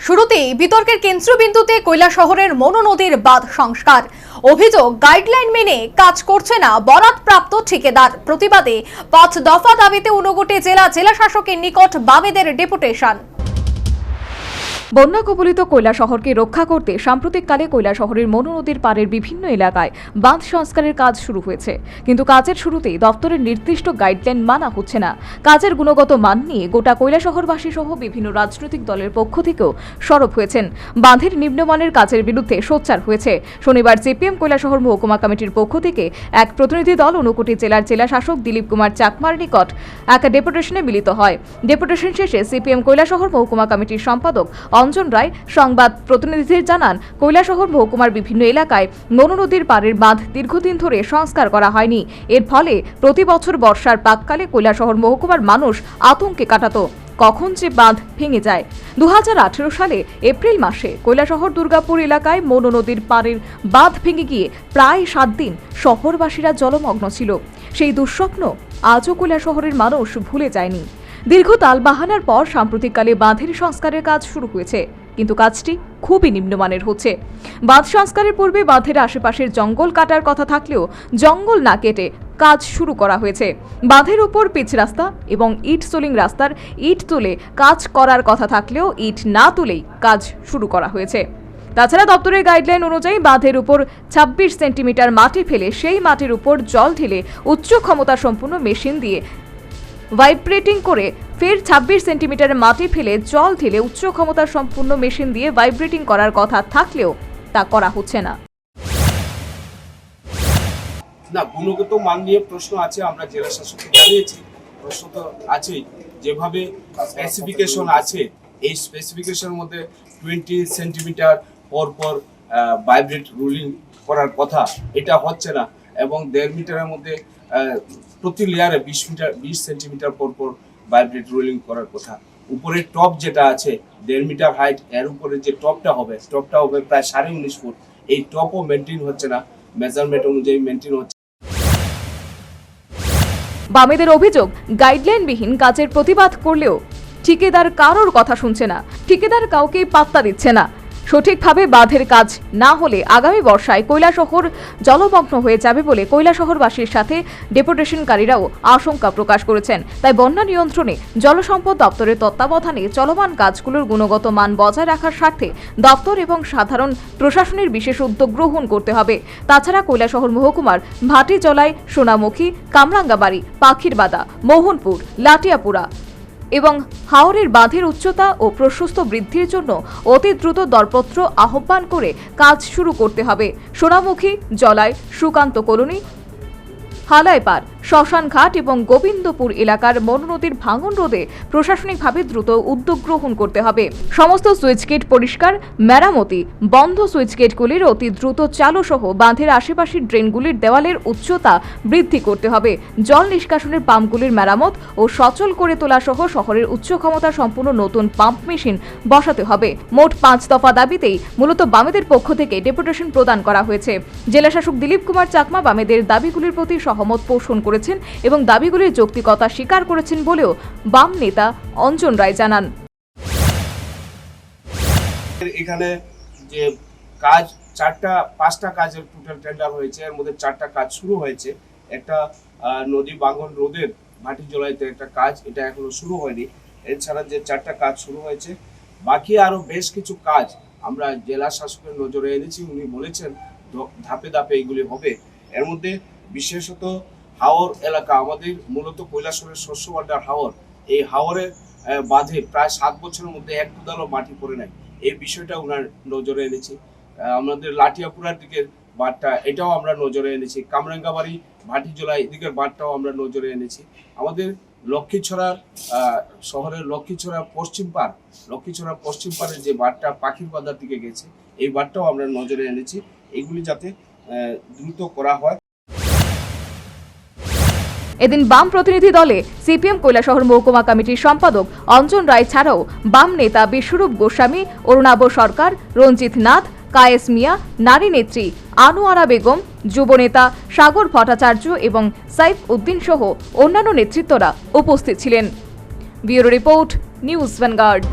শুরুতেই বিতর্কের কেন্দ্রবিন্দুতে কৈলাসহরের মনু নদীর বাঁধ সংস্কার। অভিযোগ, গাইডলাইন মেনে কাজ করছে না বরাদপ্রাপ্ত ঠিকাদার। প্রতিবাদে ৫ দফা দাবিতে ঊনকোটি জেলা শাসকের নিকট বামেদের ডেপুটেশন। বন্যা কবলিত কৈলাসহরকে রক্ষা করতে সাম্প্রতিককালে কৈলাসহরের মনু নদীর পাড়ের বিভিন্ন এলাকায় বাঁধ সংস্কারের কাজ শুরু হয়েছে, কিন্তু কাজের শুরুতেই দপ্তরের নির্দিষ্ট গাইডলাইন মানা হচ্ছে না। কাজের গুণগত মান নিয়ে গোটা কৈলাসহরবাসী সহ বিভিন্ন রাজনৈতিক দলের পক্ষ থেকেও সরব হয়েছেন। বাঁধের নিম্নমানের কাজের বিরুদ্ধে সোচ্চার হয়েছে। শনিবার সিপিএম কৈলাসহর মহকুমা কমিটির পক্ষ থেকে এক প্রতিনিধি দল ঊনকোটি জেলা শাসক দিলীপ কুমার চাকমার নিকট এক ডেপুটেশনে মিলিত হয়। ডেপুটেশন শেষে সিপিএম কৈলাসহর মহকুমা কমিটির সম্পাদক অঞ্জন রায় সংবাদ প্রতিনিধিদের জানান, কৈলাসহর মহকুমার বিভিন্ন এলাকায় মনু নদীর পাড়ের বাঁধ দীর্ঘদিন ধরে সংস্কার করা হয়নি। এর ফলে প্রতি বছর বর্ষার প্রাককালে কৈলাসহর মহকুমার মানুষ আতঙ্কে কাটাতো কখন যে বাঁধ ভেঙে যায়। 2018 সালে এপ্রিল মাসে কৈলাসহর দুর্গাপুর এলাকায় মনু নদীর পাড়ের বাঁধ ভেঙে গিয়ে প্রায় 7 দিন শহরবাসীরা জলমগ্ন ছিল। সেই দুঃস্বপ্ন আজও কৈলাসহরের মানুষ ভুলে যায়নি। দীর্ঘ তালবাহানার পর সাম্প্রতিককালে বাঁধের সংস্কারের কাজ শুরু হয়েছে, কিন্তু কাজটি খুবই নিম্নমানের হচ্ছে। বাঁধ সংস্কারের পূর্বে বাঁধের আশেপাশের জঙ্গল কাটার কথা থাকলেও জঙ্গল না কেটে কাজ শুরু করা হয়েছে। বাঁধের উপর পিচ রাস্তা এবং ইট সোলিং রাস্তার ইট তুলে কাজ করার কথা থাকলেও ইট না তুলেই কাজ শুরু করা হয়েছে। তাছাড়া দপ্তরের গাইডলাইন অনুযায়ী বাঁধের উপর 26 সেন্টিমিটার মাটি ফেলে সেই মাটির উপর জল ঢেলে উচ্চ ক্ষমতা সম্পন্ন মেশিন দিয়ে ভাইব্রেটিং করে ফের 26 সেন্টিমিটার মাটি ফেলে জল ঢেলে উচ্চ ক্ষমতা সম্পন্ন মেশিন দিয়ে ভাইব্রেটিং করার কথা থাকলেও তা করা হচ্ছে না। গুণগত মান নিয়ে প্রশ্ন আছে, আমরা জেলা শাসককে জানিয়েছি। প্রশ্ন তো আছেই, যেভাবে স্পেসিফিকেশন আছে এই স্পেসিফিকেশনের মধ্যে 20 সেন্টিমিটার পর পর ভাইব্রেট রুলিং করার কথা, এটা হচ্ছে না। এবং 1.5 মিটারের মধ্যে প্রতি লেয়ারে 20 সেন্টিমিটার পর পর ভাইব্রেট রোলিং করার কথা। উপরে টপ যেটা আছে 1.5 মিটার হাইট, এর উপরে যে টপটা হবে প্রায় 19.5 ফুট। এই টপও মেনটেন হচ্ছে না, মেজারমেন্ট অনুযায়ী মেনটেন হচ্ছে। বামেদের অভিযোগ, গাইডলাইনবিহীন কাজের প্রতিবাদ করলেও ঠিকাদার কারোর কথা শুনছে না। ঠিকাদার কাউকেই পাত্তা দিচ্ছে না। সঠিকভাবে বাঁধের কাজ না হলে আগামী বর্ষায় কৈলাসহর জলমগ্ন হয়ে যাবে বলে কৈলাসহরবাসীর সাথে ডেপুটেশনকারীরাও আশঙ্কা প্রকাশ করেছেন। তাই বন্যা নিয়ন্ত্রণে জলসম্পদ দপ্তরের তত্ত্বাবধানে চলমান কাজগুলোর গুণগত মান বজায় রাখার স্বার্থে দপ্তর এবং সাধারণ প্রশাসনের বিশেষ উদ্যোগ গ্রহণ করতে হবে। তাছাড়া কৈলাসহর মহকুমার ভাটিজলাই, সোনামুখী, কামরাঙ্গাবাড়ি, পাখিরবাদা, মোহনপুর, লাটিয়াপুরা এবং হাওরের বাঁধের উচ্চতা ও প্রশস্ত বৃদ্ধির জন্য অতি দ্রুত দরপত্র আহ্বান করে কাজ শুরু করতে হবে। সোনামুখী, জলায়, সুকান্ত কলোনি, হালাইপাড়, শ্মশানঘাট এবং গোবিন্দপুর এলাকার মনু নদীর ভাঙন রোধে প্রশাসনিকভাবে দ্রুত উদ্যোগ গ্রহণ করতে হবে। সমস্ত সুইচগেট পরিষ্কার, মেরামতি, বন্ধ সুইচগেটগুলির অতি দ্রুত চালু সহ বাঁধের আশেপাশের ড্রেনগুলির দেওয়ালের উচ্চতা বৃদ্ধি করতে হবে। জল নিষ্কাশনের পাম্পগুলির মেরামত ও সচল করে তোলা সহ শহরের উচ্চ ক্ষমতা সম্পন্ন নতুন পাম্প মেশিন বসাতে হবে। মোট 5 দফা দাবিতেই মূলত বামেদের পক্ষ থেকে ডেপুটেশন প্রদান করা হয়েছে। জেলাশাসক দিলীপ কুমার চাকমা বামেদের দাবিগুলির প্রতি সহমত পোষণ করেছেন এবং দাবিগুলির যৌক্তিকতা স্বীকার করেছেন বলেও বাম নেতা অঞ্জন রায় জানান। এখানে যে কাজ 5টা কাজের টোটাল টেন্ডার হয়েছে, এর মধ্যে 4টা কাজ শুরু হয়েছে। একটা নদী ভাঙন রোধের ভাটিজলাইতে একটা কাজ, এটা এখনো শুরু হয়নি। এছাড়া যে 4টা কাজ শুরু হয়েছে, বাকি আরো বেশ কিছু কাজ আমরা জেলা শাসকের নজরে এনেছি। উনি বলেছেন ধাপে ধাপে এগুলি হবে। এর মধ্যে বিশেষত হাওর এলাকা, আমাদের মূলত কৈলাসহরের শস্য ভান্ডার হাওর, এই হাওরের বাঁধে প্রায় 7 বছরের মধ্যে এক দুদালও মাটি পড়ে নাই। এই বিষয়টা ওনার নজরে এনেছি। আমাদের লাটিয়াপুরার দিকের বাঁধটা, এটাও আমরা নজরে এনেছি। কামরাঙ্গাবাড়ি, ভাটিজলা এদিকের বাঁধটাও আমরা নজরে এনেছি। আমাদের লক্ষ্মীছড়ার শহরের লক্ষ্মীছড়া পশ্চিম পাড়ের যে বাঁধটা পাখিরবাদার দিকে গেছে, এই বাঁধটাও আমরা নজরে এনেছি। এগুলি যাতে দ্রুত করা হয়। এদিন বাম প্রতিনিধি দলে সিপিএম কৈলাসহর মহকুমা কমিটির সম্পাদক অঞ্জন রায় ছাড়াও বাম নেতা বিশ্বরূপ গোস্বামী, অরুণাভ সরকার, রঞ্জিত নাথ, কায়েস মিয়া, নারী নেত্রী আনোয়ারা বেগম, যুব নেতা সাগর ভট্টাচার্য এবং সাইফ উদ্দিন সহ অন্যান্য নেতৃত্বরা উপস্থিত ছিলেন। Bureau report, news vanguard.